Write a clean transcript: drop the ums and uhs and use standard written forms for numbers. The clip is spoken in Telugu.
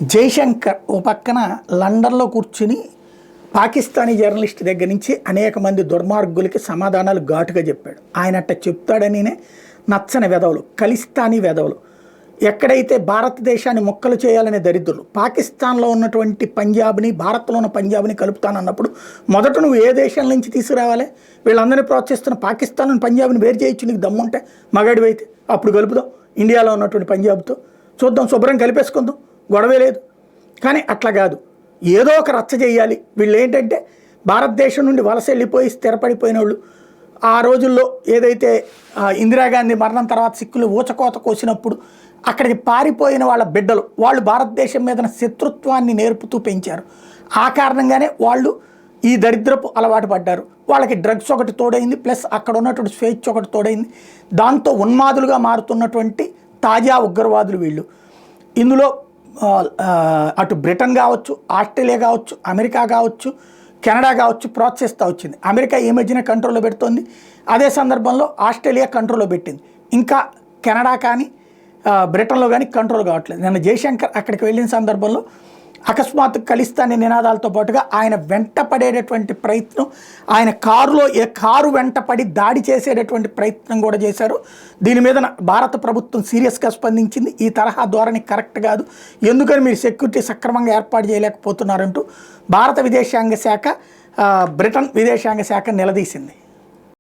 జైశంకర్ ఓ పక్కన లండన్లో కూర్చుని పాకిస్తానీ జర్నలిస్ట్ దగ్గర నుంచి అనేక మంది దుర్మార్గులకి సమాధానాలు ఘాటుగా చెప్పాడు. ఆయన అట్ట చెప్తాడనినే నచ్చని వెధవలు, ఖలిస్తానీ వెధవలు, ఎక్కడైతే భారతదేశాన్ని ముక్కలు చేయాలనే దరిద్రులు పాకిస్తాన్లో ఉన్నటువంటి పంజాబ్ని భారత్లో ఉన్న పంజాబ్ని కలుపుతానన్నప్పుడు మొదట నువ్వు ఏ దేశం నుంచి తీసుకురావాలి? వీళ్ళందరినీ ప్రోత్సహిస్తున్న పాకిస్తాన్ పంజాబ్ని వేరు చేయొచ్చు, నీకు దమ్ముంటే మగాడివైతే అప్పుడు కలుపుదాం ఇండియాలో ఉన్నటువంటి పంజాబ్తో, చూద్దాం, శుభ్రం కలిపేసుకుందాం, గొడవే లేదు. కానీ అట్లా కాదు, ఏదో ఒక రచ్చ చేయాలి. వీళ్ళు ఏంటంటే భారతదేశం నుండి వలస వెళ్ళిపోయి స్థిరపడిపోయిన వాళ్ళు, ఆ రోజుల్లో ఏదైతే ఇందిరాగాంధీ మరణం తర్వాత సిక్కులు ఊచకోత కోసినప్పుడు అక్కడికి పారిపోయిన వాళ్ళ బిడ్డలు, వాళ్ళు భారతదేశం మీద శత్రుత్వాన్ని నేర్పుతూ పెంచారు. ఆ కారణంగానే వాళ్ళు ఈ దరిద్రపు అలవాటు పడ్డారు. వాళ్ళకి డ్రగ్స్ ఒకటి తోడైంది, ప్లస్ అక్కడ ఉన్నటువంటి స్వేచ్ఛ ఒకటి తోడైంది. దాంతో ఉన్మాదులుగా మారుతున్నటువంటి తాజా ఉగ్రవాదులు వీళ్ళు. ఇందులో అటు బ్రిటన్ కావచ్చు, ఆస్ట్రేలియా కావచ్చు, అమెరికా కావచ్చు, కెనడా కావచ్చు ప్రోత్సహిస్తూ వచ్చింది. అమెరికా ఈ మధ్యన కంట్రోల్లో పెడుతోంది, అదే సందర్భంలో ఆస్ట్రేలియా కంట్రోల్లో పెట్టింది. ఇంకా కెనడా కానీ బ్రిటన్లో కానీ కంట్రోల్ కావట్లేదు. నిన్న జైశంకర్ అక్కడికి వెళ్ళిన సందర్భంలో అకస్మాత్తు ఖలిస్తానీ నినాదాలతో పాటుగా ఆయన వెంట పడేటటువంటి ప్రయత్నం, ఆయన కారు వెంట పడి దాడి చేసేటటువంటి ప్రయత్నం కూడా చేశారు. దీని మీద భారత ప్రభుత్వం సీరియస్గా స్పందించింది. ఈ తరహా ధోరణి కరెక్ట్ కాదు, ఎందుకని మీరు సెక్యూరిటీ సక్రమంగా ఏర్పాటు చేయలేకపోతున్నారంటూ భారత విదేశాంగ శాఖ బ్రిటన్ విదేశాంగ శాఖ నిలదీసింది.